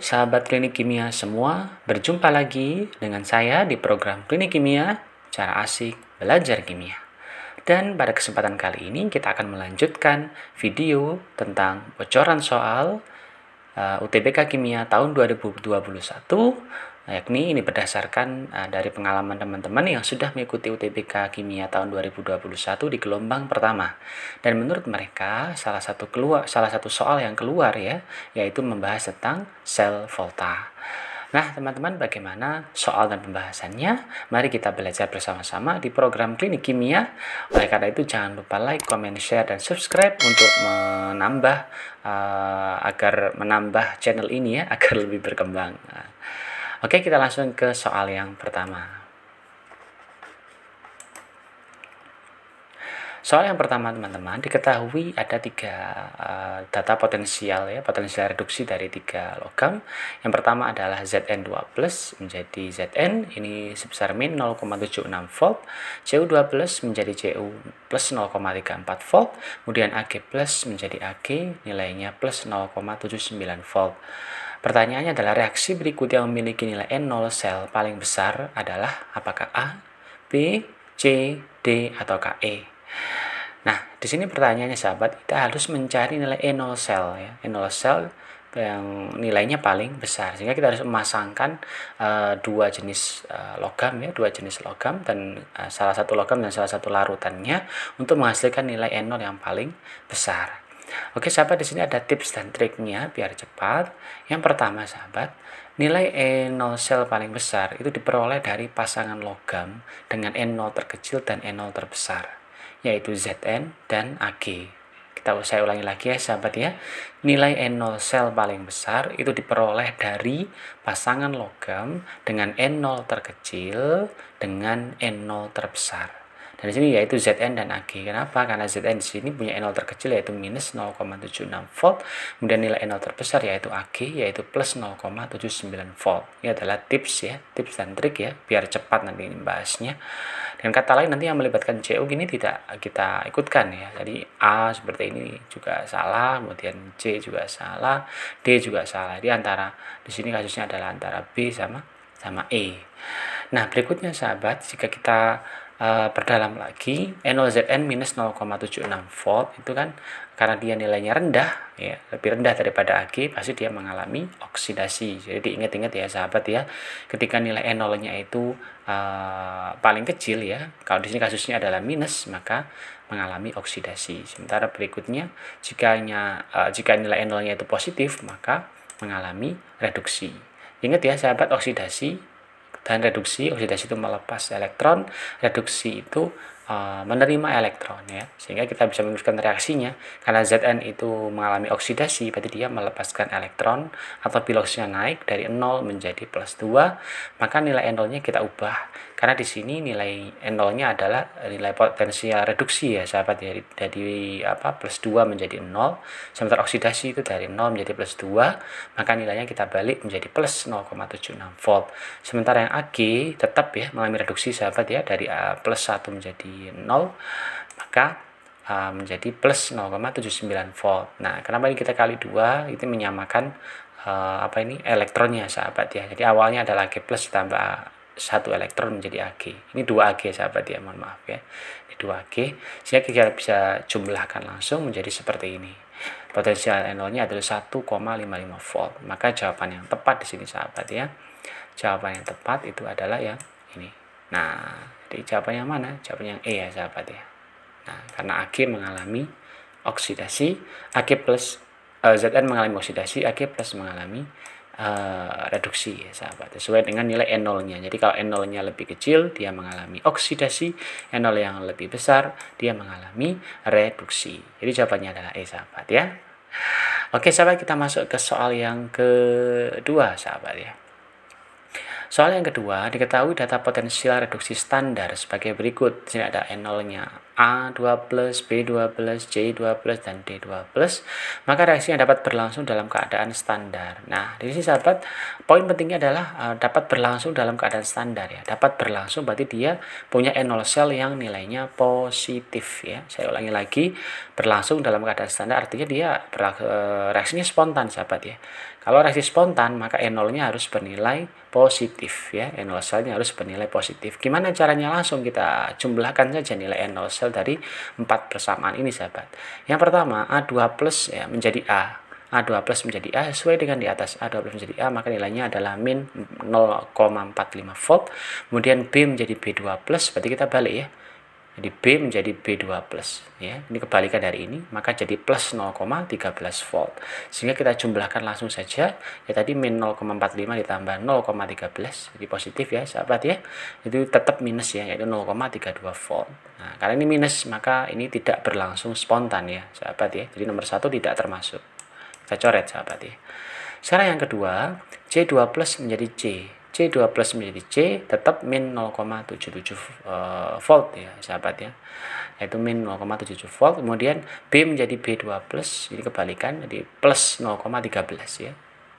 sahabat klinik kimia semua, berjumpa lagi dengan saya di program Klinik Kimia, Cara Asik Belajar Kimia. Dan pada kesempatan kali ini kita akan melanjutkan video tentang bocoran soal UTBK Kimia tahun 2021, yakni ini berdasarkan dari pengalaman teman-teman yang sudah mengikuti UTBK Kimia tahun 2021 di gelombang pertama. Dan menurut mereka salah satu soal yang keluar yaitu membahas tentang sel volta. Nah, teman-teman, bagaimana soal dan pembahasannya? Mari kita belajar bersama-sama di program Klinik Kimia. Oleh karena itu, jangan lupa like, comment, share, dan subscribe untuk menambah channel ini agar lebih berkembang. Oke, kita langsung ke soal yang pertama. Soal yang pertama, teman-teman, diketahui ada tiga data potensial reduksi dari tiga logam. Yang pertama adalah Zn2+ menjadi Zn, ini sebesar min 0,76 volt, Cu2+ menjadi Cu plus 0,34 volt, kemudian Ag+ menjadi Ag, nilainya plus 0,79 volt. Pertanyaannya adalah reaksi berikut yang memiliki nilai N0 sel paling besar adalah apakah A, B, C, D, atau E? Nah, di sini pertanyaannya sahabat, kita harus mencari nilai N0 sel N0 sel yang nilainya paling besar, sehingga kita harus memasangkan dua jenis logam dan salah satu logam dan salah satu larutannya untuk menghasilkan nilai N0 yang paling besar. Oke sahabat, di sini ada tips dan triknya biar cepat. Yang pertama sahabat, nilai N0 sel paling besar itu diperoleh dari pasangan logam dengan N0 terkecil dan N0 terbesar, yaitu Zn dan Ag. Saya ulangi lagi ya sahabat ya. Nilai N0 sel paling besar itu diperoleh dari pasangan logam dengan N0 terkecil dengan N0 terbesar. Dan di sini yaitu Zn dan Ag. Kenapa? Karena Zn di sini punya N0 terkecil yaitu minus 0,76 volt, kemudian nilai N0 terbesar yaitu Ag yaitu plus 0,79 volt. Ini adalah tips dan trik biar cepat nanti membahasnya. Dan kata lain nanti yang melibatkan Cu gini tidak kita ikutkan Jadi A seperti ini juga salah, kemudian C juga salah, D juga salah. Di sini kasusnya adalah antara B sama E. Nah, berikutnya sahabat, jika kita perdalam lagi, N0Zn minus 0,76 volt itu kan karena dia nilainya rendah lebih rendah daripada Ag, pasti dia mengalami oksidasi. Jadi diingat-ingat ya sahabat ketika nilai N0-nya itu paling kecil kalau di sini kasusnya adalah minus, maka mengalami oksidasi. Sementara berikutnya jika nilai N0-nya itu positif, maka mengalami reduksi. Ingat ya sahabat, oksidasi dan reduksi, oksidasi itu melepas elektron, reduksi itu menerima elektron sehingga kita bisa meneruskan reaksinya. Karena Zn itu mengalami oksidasi, berarti dia melepaskan elektron atau biloxnya naik dari 0 menjadi plus 2, maka nilai N0-nya kita ubah. Karena di sini nilai N0-nya adalah nilai potensial reduksi sahabat dari plus 2 menjadi 0, sementara oksidasi itu dari 0 menjadi plus 2, maka nilainya kita balik menjadi plus 0,76 volt. Sementara yang Ag tetap mengalami reduksi sahabat dari plus 1 menjadi 0, maka menjadi plus 0,79 volt. Nah, kenapa ini kita kali 2? Itu menyamakan elektronnya sahabat Jadi awalnya adalah Ag plus ditambah 1 elektron menjadi Ag. Ini 2 Ag sahabat mohon maaf Ini 2 Ag, sehingga kita bisa jumlahkan langsung menjadi seperti ini. Potensial N0-nya adalah 1,55 volt. Maka jawaban yang tepat di sini sahabat Jawaban yang tepat itu adalah yang ini. Nah, jadi jawaban yang mana? Jawaban yang E sahabat Nah, karena Ag mengalami oksidasi, Zn mengalami oksidasi, Ag plus mengalami reduksi sahabat, sesuai dengan nilai N0-nya. Jadi kalau N0-nya lebih kecil, dia mengalami oksidasi, N0 yang lebih besar, dia mengalami reduksi. Jadi jawabannya adalah E sahabat Oke sahabat, kita masuk ke soal yang kedua sahabat Soal yang kedua, diketahui data potensial reduksi standar sebagai berikut. Di sini ada N0-nya A2+, B2+, C2+, dan D2+. Maka reaksinya dapat berlangsung dalam keadaan standar. Nah, di sini sahabat, poin pentingnya adalah dapat berlangsung dalam keadaan standar Dapat berlangsung berarti dia punya N0 sel yang nilainya positif Saya ulangi lagi, berlangsung dalam keadaan standar artinya dia reaksinya spontan sahabat Kalau reaksi spontan, maka E0-nya harus bernilai positif ya. E0 selnya harus bernilai positif. Gimana caranya? Langsung kita jumlahkan saja nilai E0 sel dari 4 persamaan ini, sahabat. Yang pertama, A2 plus ya menjadi A. A2 plus menjadi A sesuai dengan di atas. A2 plus menjadi A, maka nilainya adalah min 0,45 volt. Kemudian B menjadi B2 plus, berarti kita balik ya. Jadi B menjadi B2 plus ya. Ini kebalikan dari ini, maka jadi plus 0,13 volt. Sehingga kita jumlahkan langsung saja. Ya tadi min 0,45 ditambah 0,13 jadi positif ya, sahabat ya. Itu tetap minus ya, yaitu 0,32 volt. Nah, karena ini minus, maka ini tidak berlangsung spontan ya, sahabat ya. Jadi nomor 1 tidak termasuk. Kita coret, sahabat ya. Sekarang yang kedua, C2 plus menjadi C. C2 plus menjadi C tetap min 0,77 volt ya, sahabat ya. Yaitu min 0,77 volt. Kemudian B menjadi B2 plus, ini kebalikan, jadi plus 0,13 ya.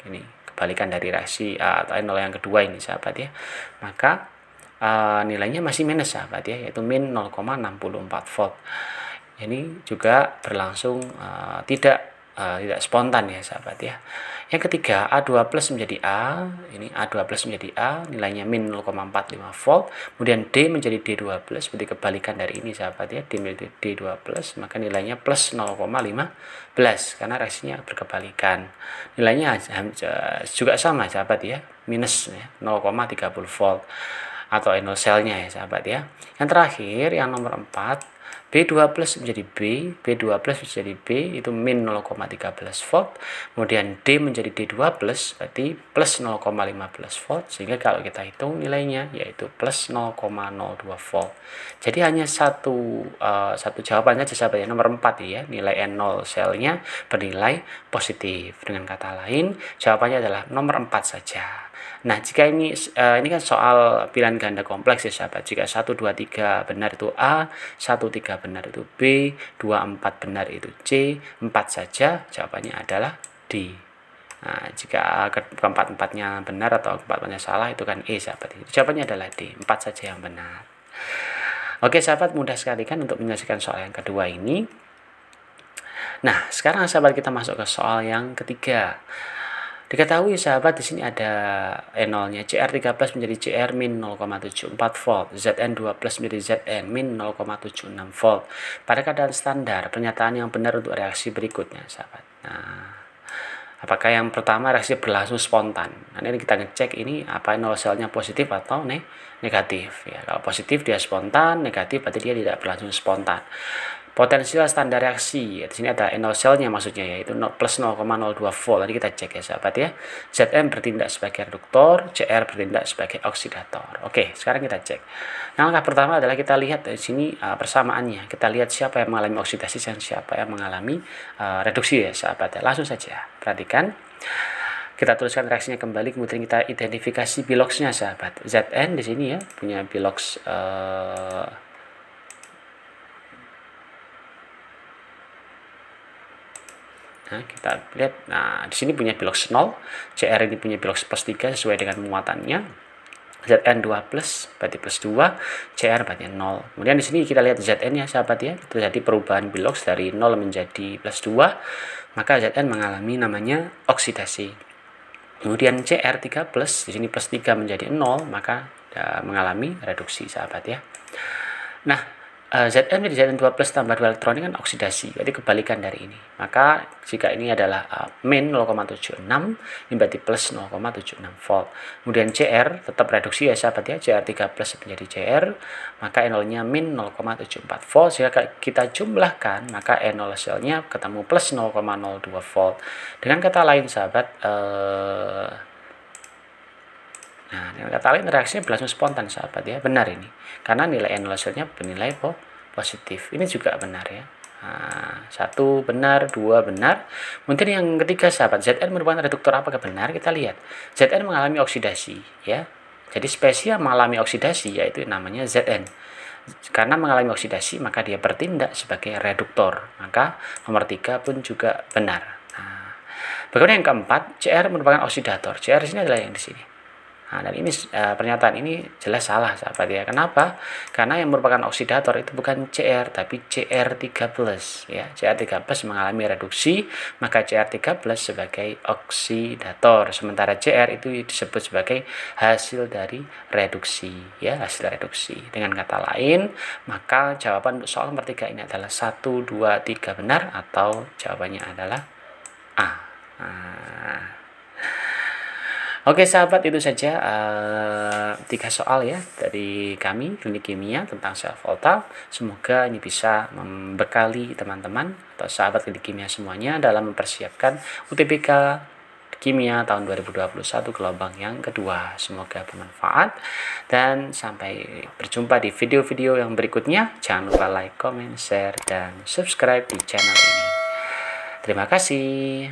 Ini kebalikan dari reaksi atau nol yang kedua ini, sahabat ya. Maka nilainya masih minus, sahabat ya, yaitu min 0,64 volt. Ini juga berlangsung tidak spontan ya, sahabat ya. Yang ketiga, A2 plus menjadi A, ini A2 plus menjadi A, nilainya min 0,45 volt. Kemudian D menjadi D2 plus, berarti kebalikan dari ini, sahabat ya. D menjadi D2 plus, maka nilainya plus 0,15 karena reaksinya berkebalikan. Nilainya juga sama, sahabat ya, minus ya, 0,30 volt atau E0 selnya ya, sahabat ya. Yang terakhir, yang nomor 4, B2 plus menjadi B, B2 plus menjadi B, itu min 0,13 volt. Kemudian D menjadi D2 plus, berarti plus 0,15 volt. Sehingga kalau kita hitung nilainya, yaitu plus 0,02 volt. Jadi hanya satu jawabannya saja, sahabat ya, nomor 4 ya, nilai N0 selnya bernilai positif. Dengan kata lain, jawabannya adalah nomor 4 saja. Nah, jika ini kan soal pilihan ganda kompleks ya, sahabat. Jika 1, 2, 3 benar itu A, 1, 3 benar itu B, 2, 4 benar itu C, 4 saja jawabannya adalah D. Nah, jika keempat-empatnya benar atau keempat-empatnya salah, itu kan E, sahabat. Jawabannya adalah D, 4 saja yang benar. Oke, sahabat, mudah sekali kan untuk menyelesaikan soal yang kedua ini. Nah, sekarang sahabat kita masuk ke soal yang ketiga. Diketahui, sahabat, di sini ada E0-nya CR3 plus menjadi CR min 0,74 volt, ZN2 plus menjadi ZN min 0,76 volt. Pada keadaan standar, pernyataan yang benar untuk reaksi berikutnya, sahabat. Nah, apakah yang pertama reaksi berlangsung spontan? Nah, ini kita ngecek ini apa nol selnya positif atau negatif ya. Kalau positif dia spontan, negatif berarti dia tidak berlangsung spontan. Potensial standar reaksi, di sini ada N0 selnya maksudnya, yaitu plus 0,02 volt. Tadi kita cek ya, sahabat ya. Zn bertindak sebagai reduktor, Cr bertindak sebagai oksidator. Oke, sekarang kita cek. Nah, langkah pertama adalah kita lihat di sini persamaannya. Kita lihat siapa yang mengalami oksidasi dan siapa yang mengalami reduksi ya, sahabat ya. Langsung saja perhatikan. Kita tuliskan reaksinya kembali, kemudian kita identifikasi biloxnya, sahabat. Zn di sini ya punya bilox Nah, kita lihat, nah di sini punya bilox 0, Cr ini punya bilox plus 3 sesuai dengan muatannya. Zn2 plus berarti plus 2, Cr berarti 0. Kemudian di sini kita lihat Zn ya, sahabat ya, terjadi perubahan bilox dari 0 menjadi plus 2, maka Zn mengalami namanya oksidasi. Kemudian Cr3 plus, di sini plus 3 menjadi 0, maka mengalami reduksi, sahabat ya. Nah, Zn menjadi Zn2 plus tambah 2 elektron ini kan oksidasi, berarti kebalikan dari ini. Maka jika ini adalah min 0,76, ini berarti plus 0,76 volt. Kemudian Cr tetap reduksi ya, sahabat ya, Cr3 plus menjadi Cr, maka N0-nya min 0,74 volt. Jika kita jumlahkan, maka N0 selnya ketemu plus 0,02 volt. Dengan kata lain, sahabat, nah, dengan kata lain reaksinya berlangsung spontan, sahabat ya. Benar ini. Karena nilai N0 selnya bernilai positif. Ini juga benar ya. Nah, 1 benar, 2 benar. Mungkin yang ketiga, sahabat, Zn merupakan reduktor apakah benar? Kita lihat. Zn mengalami oksidasi ya. Jadi spesies mengalami oksidasi yaitu namanya Zn. Karena mengalami oksidasi, maka dia bertindak sebagai reduktor. Maka nomor 3 pun juga benar. Nah, bagaimana yang keempat? Cr merupakan oksidator. Cr di sini adalah yang di sini. Nah, dan ini pernyataan ini jelas salah sahabat ya. Kenapa? Karena yang merupakan oksidator itu bukan Cr tapi Cr3+ ya. Cr3+ mengalami reduksi, maka Cr3+ sebagai oksidator. Sementara Cr itu disebut sebagai hasil dari reduksi ya, hasil reduksi. Dengan kata lain, maka jawaban untuk soal nomor 3 ini adalah 1, 2, 3 benar atau jawabannya adalah A. Nah, oke sahabat, itu saja 3 soal ya dari kami Klinik Kimia tentang sel volatile. Semoga ini bisa membekali teman-teman atau sahabat Klinik Kimia semuanya dalam mempersiapkan UTBK Kimia tahun 2021 gelombang yang kedua. Semoga bermanfaat dan sampai berjumpa di video-video yang berikutnya. Jangan lupa like, comment, share, dan subscribe di channel ini. Terima kasih.